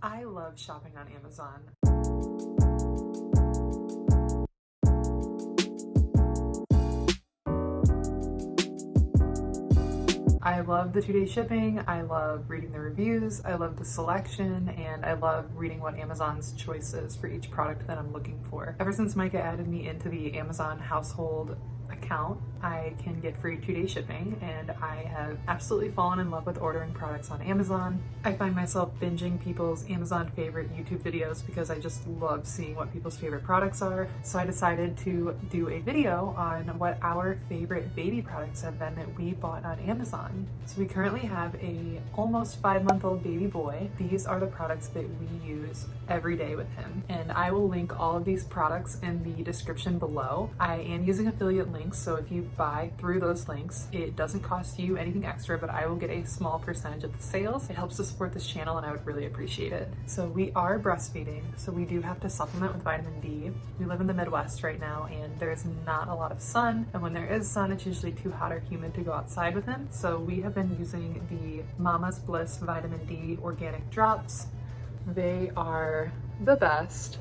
I love shopping on Amazon. I love the 2-day shipping, I love reading the reviews, I love the selection, and I love reading what Amazon's choice is for each product that I'm looking for. Ever since Micah added me into the Amazon household account, I can get free 2-day shipping, and I have absolutely fallen in love with ordering products on Amazon. I find myself binging people's Amazon favorite YouTube videos because I just love seeing what people's favorite products are. So I decided to do a video on what our favorite baby products have been that we bought on Amazon. So we currently have a almost 5-month-old baby boy. These are the products that we use every day with him, and I will link all of these products in the description below. I am using affiliate links, so if you buy through those links, it doesn't cost you anything extra, but I will get a small percentage of the sales. It helps to support this channel and I would really appreciate it. So we are breastfeeding, so we do have to supplement with vitamin D. We live in the Midwest right now and there's not a lot of sun, and when there is sun, it's usually too hot or humid to go outside with him. So we have been using the Mama's Bliss vitamin D organic drops. They are the best.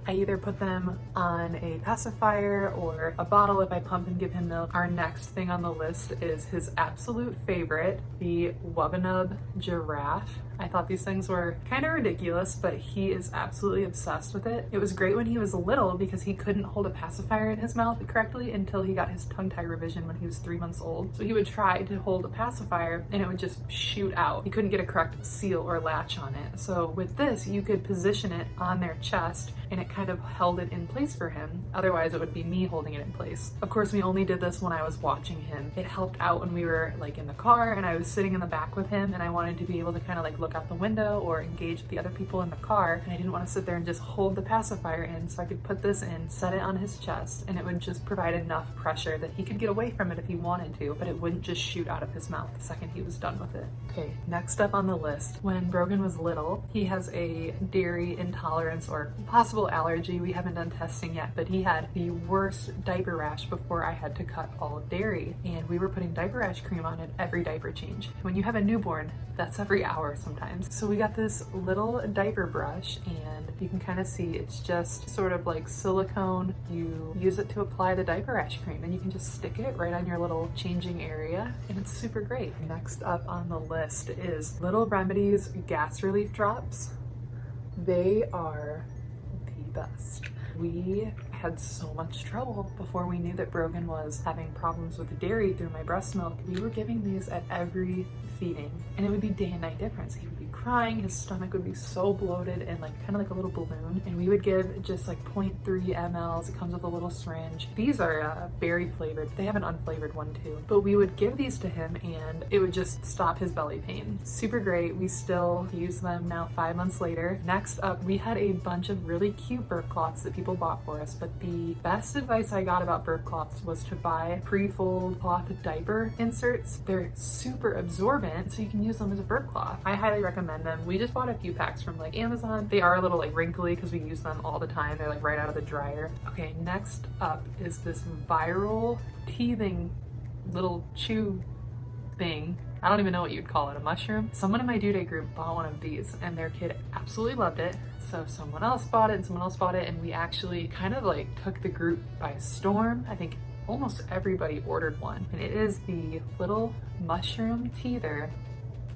I either put them on a pacifier or a bottle if I pump and give him milk. Our next thing on the list is his absolute favorite, the WubbaNub Giraffe. I thought these things were kind of ridiculous, but he is absolutely obsessed with it. It was great when he was little because he couldn't hold a pacifier in his mouth correctly until he got his tongue tie revision when he was 3 months old. So he would try to hold a pacifier and it would just shoot out. He couldn't get a correct seal or latch on it. So with this, you could position it on their chest and it kind of held it in place for him. Otherwise, it would be me holding it in place. Of course, we only did this when I was watching him. It helped out when we were like in the car and I was sitting in the back with him and I wanted to be able to kind of like look out the window or engage with the other people in the car, and I didn't want to sit there and just hold the pacifier in, so I could put this in, set it on his chest, and it would just provide enough pressure that he could get away from it if he wanted to, but it wouldn't just shoot out of his mouth the second he was done with it. Okay, next up on the list, when Brogan was little, he has a dairy intolerance or possible allergy. We haven't done testing yet, but he had the worst diaper rash before I had to cut all of dairy, and we were putting diaper rash cream on it every diaper change. When you have a newborn, that's every hour sometimes. So we got this little diaper brush and you can kind of see it's just sort of like silicone. You use it to apply the diaper rash cream and you can just stick it right on your little changing area and it's super great. Next up on the list is Remedies gas relief drops. They are the best. We had so much trouble before we knew that Brogan was having problems with the dairy through my breast milk. We were giving these at every feeding and it would be day and night difference. He would be crying, his stomach would be so bloated and like kind of like a little balloon, and we would give just like 0.3 mLs. It comes with a little syringe. These are berry flavored. They have an unflavored one too, but we would give these to him and it would just stop his belly pain. Super great. We still use them now 5 months later. Next up, we had a bunch of really cute burp cloths that people bought for us, but the best advice I got about burp cloths was to buy Prefold cloth diaper inserts. They're super absorbent, so you can use them as a burp cloth. I highly recommend them. We just bought a few packs from like Amazon. They are a little like wrinkly because we use them all the time. They're like right out of the dryer. Okay, next up is this viral teething little chew thing. I don't even know what you'd call it, a mushroom. Someone in my due date group bought one of these and their kid absolutely loved it. So someone else bought it and someone else bought it, and we actually kind of like took the group by storm. I think almost everybody ordered one, and it is the little mushroom teether.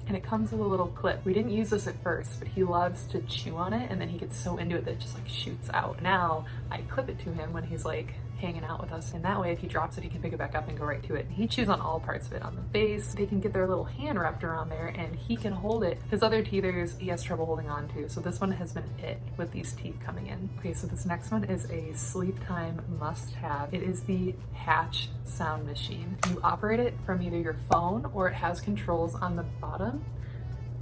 And it comes with a little clip. We didn't use this at first, but he loves to chew on it and then he gets so into it that it just like shoots out. Now I clip it to him when he's like hanging out with us, and that way if he drops it he can pick it back up and go right to it. He chews on all parts of it, on the base. They can get their little hand wrapped around there and he can hold it. His other teethers he has trouble holding on to, so this one has been it with these teeth coming in. Okay, so this next one is a sleep time must-have. It is the Hatch sound machine. You operate it from either your phone or it has controls on the bottom,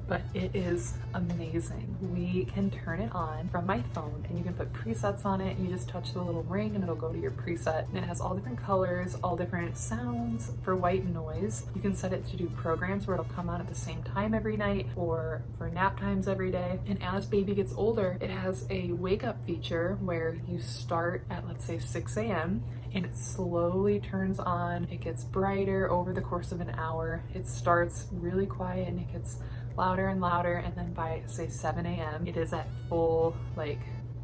but it is amazing. We can turn it on from my phone and you can put presets on it. You just touch the little ring and it'll go to your preset, and it has all different colors, all different sounds for white noise. You can set it to do programs where it'll come on at the same time every night or for nap times every day. And as baby gets older, it has a wake up feature where you start at, let's say, 6 a.m. and it slowly turns on. It gets brighter over the course of an hour. It starts really quiet and it gets louder and louder, and then by say 7 a.m. it is at full, like,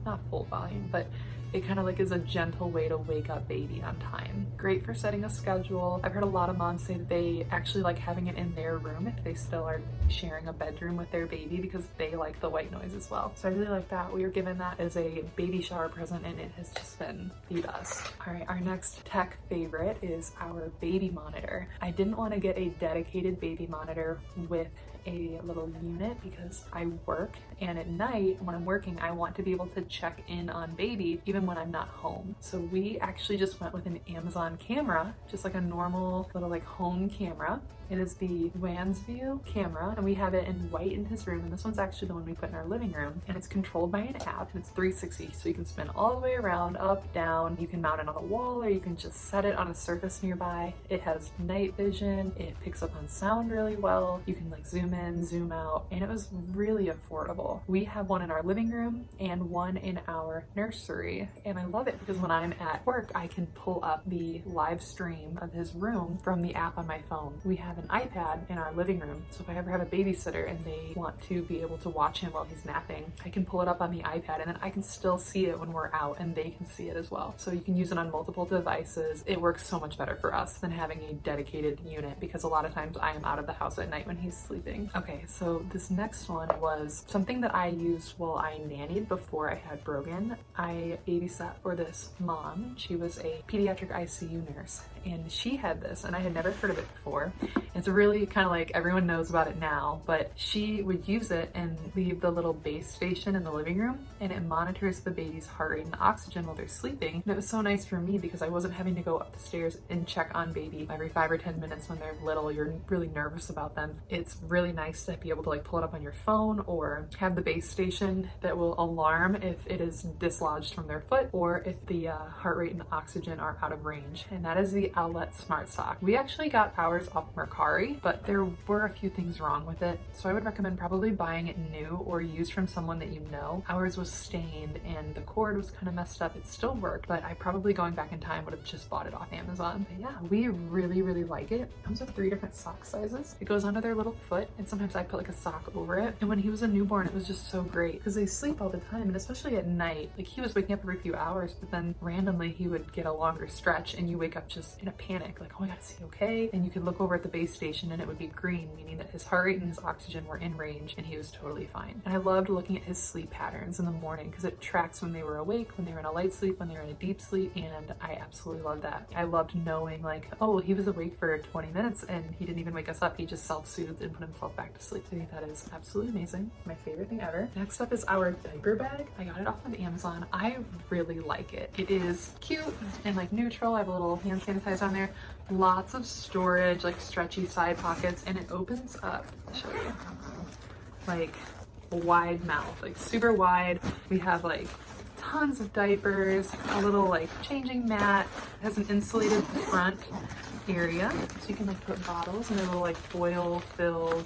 not full volume, but it kind of like is a gentle way to wake up baby on time. Great for setting a schedule. I've heard a lot of moms say that they actually like having it in their room if they still are sharing a bedroom with their baby, because they like the white noise as well. So I really like that. We were given that as a baby shower present, and it has just been the best. All right, our next tech favorite is our baby monitor. I didn't want to get a dedicated baby monitor with a little unit because I work, and at night when I'm working I want to be able to check in on baby even when I'm not home. So we actually just went with an Amazon camera, just like a normal little like home camera. It is the Wansview camera, and we have it in white in his room, and this one's actually the one we put in our living room, and it's controlled by an app, and it's 360, so you can spin all the way around, up, down. You can mount it on the wall, or you can just set it on a surface nearby. It has night vision, it picks up on sound really well, you can like zoom in, zoom out, and it was really affordable. We have one in our living room and one in our nursery, and I love it because when I'm at work I can pull up the live stream of his room from the app on my phone. We have an iPad in our living room, so if I ever have a babysitter and they want to be able to watch him while he's napping, I can pull it up on the iPad, and then I can still see it when we're out and they can see it as well. So you can use it on multiple devices. It works so much better for us than having a dedicated unit, because a lot of times I am out of the house at night when he's sleeping. Okay, so this next one was something that I used while I nannied before I had Brogan. I babysat for this mom. She was a pediatric ICU nurse, and she had this, and I had never heard of it before. It's really kind of like everyone knows about it now, but she would use it and leave the little base station in the living room, and it monitors the baby's heart rate and oxygen while they're sleeping. And it was so nice for me because I wasn't having to go up the stairs and check on baby every 5 or 10 minutes when they're little. You're really nervous about them. It's really nice to be able to like pull it up on your phone, or have the base station that will alarm if it is dislodged from their foot, or if the heart rate and oxygen are out of range. And that is the Owlet Smart Sock. We actually got ours off Mercari, but there were a few things wrong with it, so I would recommend probably buying it new or used from someone that you know. Ours was stained and the cord was kind of messed up. It still worked, but I probably, going back in time, would have just bought it off Amazon. But yeah, we really like it. It comes with 3 different sock sizes. It goes under their little foot, and sometimes I put like a sock over it. And when he was a newborn, it was just so great because they sleep all the time, and especially at night, like he was waking up every few hours, but then randomly he would get a longer stretch and you wake up just in a panic, like, oh my god, is he okay? And you could look over at the base station and it would be green, meaning that his heart rate and his oxygen were in range and he was totally fine. And I loved looking at his sleep patterns in the morning because it tracks when they were awake, when they were in a light sleep, when they were in a deep sleep, and I absolutely loved that. I loved knowing like, oh, he was awake for 20 minutes and he didn't even wake us up. He just self-soothed and put himself back to sleep. I think that is absolutely amazing. My favorite thing ever. Next up is our diaper bag. I got it off of Amazon. I really like it. It is cute and like neutral. I have a little hand sanitizer on there. Lots of storage, like stretchy side pockets, and it opens up, I'll show you, like a wide mouth, like super wide. We have like tons of diapers, a little like changing mat. It has an insulated front area, so you can like put bottles in a little like foil filled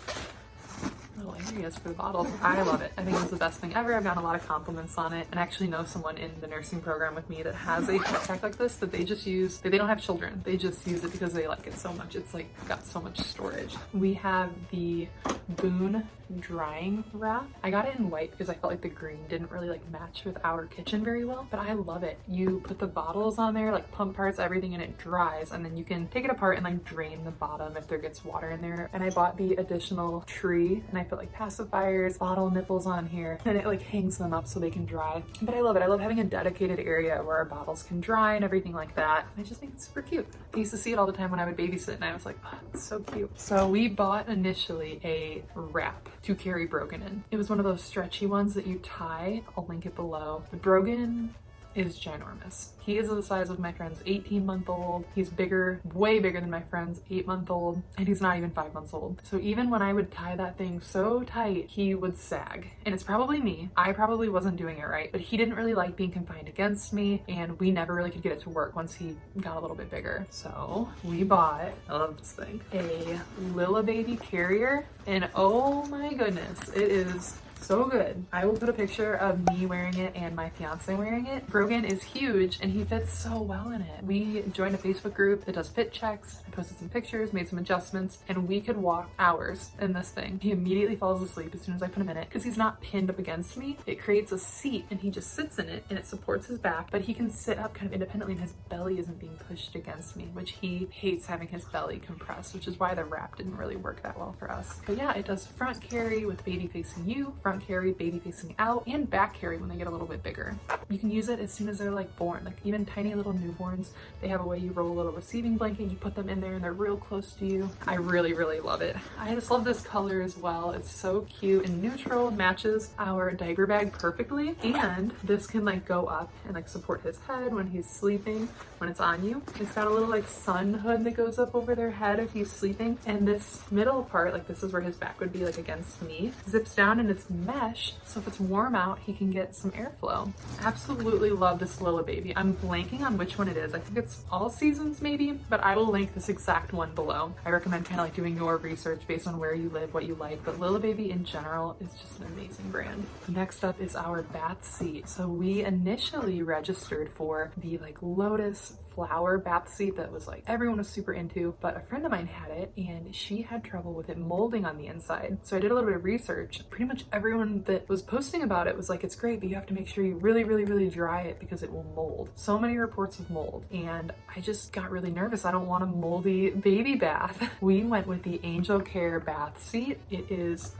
little areas for the bottles. I love it. I think it's the best thing ever. I've gotten a lot of compliments on it, and I actually know someone in the nursing program with me that has a backpack like this that they just use. They don't have children. They just use it because they like it so much. It's like got so much storage. We have the Boon drying wrap. I got it in white because I felt like the green didn't really like match with our kitchen very well, but I love it. You put the bottles on there, like pump parts, everything, and it dries, and then you can take it apart and like drain the bottom if there gets water in there. And I bought the additional tree, and I put like pacifiers, bottle nipples on here, and it like hangs them up so they can dry. But I love it. I love having a dedicated area where our bottles can dry and everything like that. I just think it's super cute. I used to see it all the time when I would babysit, and I was like, oh, it's so cute. So we bought initially a wrap to carry Brogan in. It was one of those stretchy ones that you tie. I'll link it below. The Brogan is ginormous. He is the size of my friend's 18-month-old. He's bigger, way bigger than my friend's 8-month-old, and he's not even 5 months old. So even when I would tie that thing so tight, he would sag. And it's probably me. I probably wasn't doing it right, but he didn't really like being confined against me, and we never really could get it to work once he got a little bit bigger. So we bought, I love this thing, a LILLÉbaby carrier, and oh my goodness, it is so good. I will put a picture of me wearing it and my fiance wearing it. Brogan is huge and he fits so well in it. We joined a Facebook group that does fit checks. I posted some pictures, made some adjustments, and we could walk hours in this thing. He immediately falls asleep as soon as I put him in it because he's not pinned up against me. It creates a seat and he just sits in it and it supports his back, but he can sit up kind of independently and his belly isn't being pushed against me, which he hates having his belly compressed, which is why the wrap didn't really work that well for us. But yeah, it does front carry with baby facing you, front carry, baby facing out, and back carry when they get a little bit bigger. You can use it as soon as they're like born, like even tiny little newborns. They have a way you roll a little receiving blanket, you put them in there and they're real close to you. I really, really love it. I just love this color as well. It's so cute and neutral, matches our diaper bag perfectly. And this can like go up and like support his head when he's sleeping, when it's on you. It's got a little like sun hood that goes up over their head if he's sleeping. And this middle part, like this is where his back would be like against me, zips down and it's mesh. So if it's warm out, he can get some airflow. Absolutely love this LILLÉbaby. I'm blanking on which one it is. I think it's all seasons maybe, but I will link this exact one below. I recommend kind of like doing your research based on where you live, what you like, but LILLÉbaby in general is just an amazing brand. Next up is our bath seat. So we initially registered for the like lotus flower bath seat that was like everyone was super into, but a friend of mine had it and she had trouble with it molding on the inside. So I did a little bit of research. Pretty much everyone that was posting about it was like, it's great, but you have to make sure you really, really, really dry it because it will mold. So many reports of mold, and I just got really nervous. I don't want a moldy baby bath. We went with the Angelcare bath seat. It is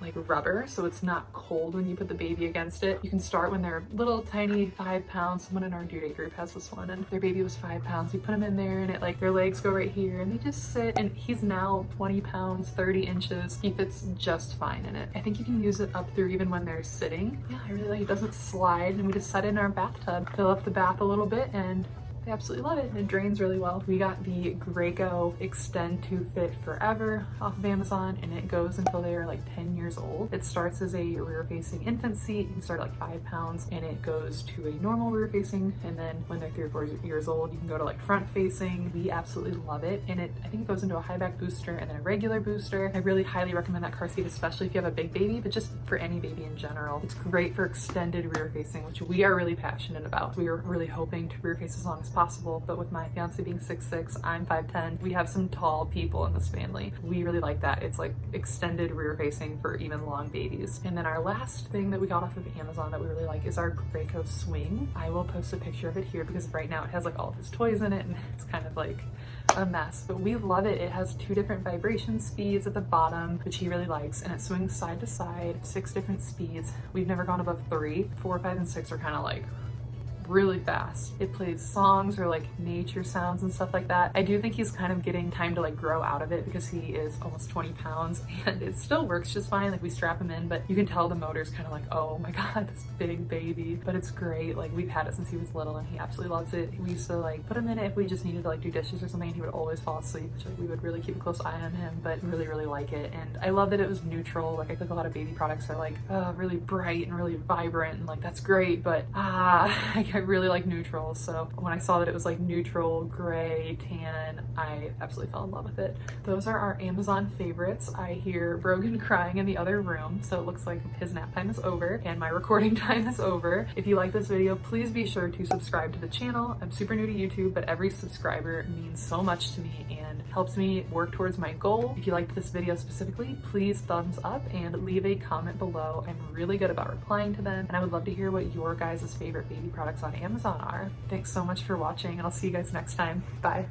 like rubber, so it's not cold when you put the baby against it. You can start when they're little tiny, 5 pounds. Someone in our due date group has this one and their baby was 5 pounds. You put them in there and it like their legs go right here and they just sit, and he's now 20 pounds, 30 inches. He fits just fine in it. I think you can use it up through even when they're sitting. Yeah, I really like it. Doesn't slide, and we just set it in our bathtub, fill up the bath a little bit, and I absolutely love it. It drains really well. We got the Graco Extend to Fit Forever off of Amazon, and it goes until they are like 10 years old. It starts as a rear-facing infant seat. You can start at like 5 pounds, and it goes to a normal rear-facing, and then when they're 3 or 4 years old, you can go to like front-facing. We absolutely love it, and I think it goes into a high back booster and then a regular booster. I really highly recommend that car seat, especially if you have a big baby, but just for any baby in general. It's great for extended rear-facing, which we are really passionate about. We are really hoping to rear-face as long as possible, but with my fiance being 6'6", I'm 5'10", we have some tall people in this family. We really like that. It's like extended rear facing for even long babies. And then our last thing that we got off of Amazon that we really like is our Graco swing. I will post a picture of it here because right now it has like all of his toys in it and it's kind of like a mess, but we love it. It has 2 different vibration speeds at the bottom, which he really likes, and it swings side to side, 6 different speeds. We've never gone above 3. 4, 5, and 6 are kind of like really fast. It plays songs or like nature sounds and stuff like that. I do think he's kind of getting time to like grow out of it because he is almost 20 pounds and it still works just fine. Like we strap him in, but you can tell the motor's kind of like, oh my god, this big baby. But it's great. Like we've had it since he was little and he absolutely loves it. We used to like put him in it if we just needed to like do dishes or something, and he would always fall asleep, which like we would really keep a close eye on him, but really, really like it. And I love that it was neutral. Like I think a lot of baby products are like really bright and really vibrant, and like that's great, but I really like neutrals. So when I saw that it was like neutral, gray, tan, I absolutely fell in love with it. Those are our Amazon favorites. I hear Brogan crying in the other room, so it looks like his nap time is over and my recording time is over. If you like this video, please be sure to subscribe to the channel. I'm super new to YouTube, but every subscriber means so much to me and helps me work towards my goal. If you liked this video specifically, please thumbs up and leave a comment below. I'm really good about replying to them, and I would love to hear what your guys' favorite baby products on Amazon are. Thanks so much for watching, and I'll see you guys next time. Bye.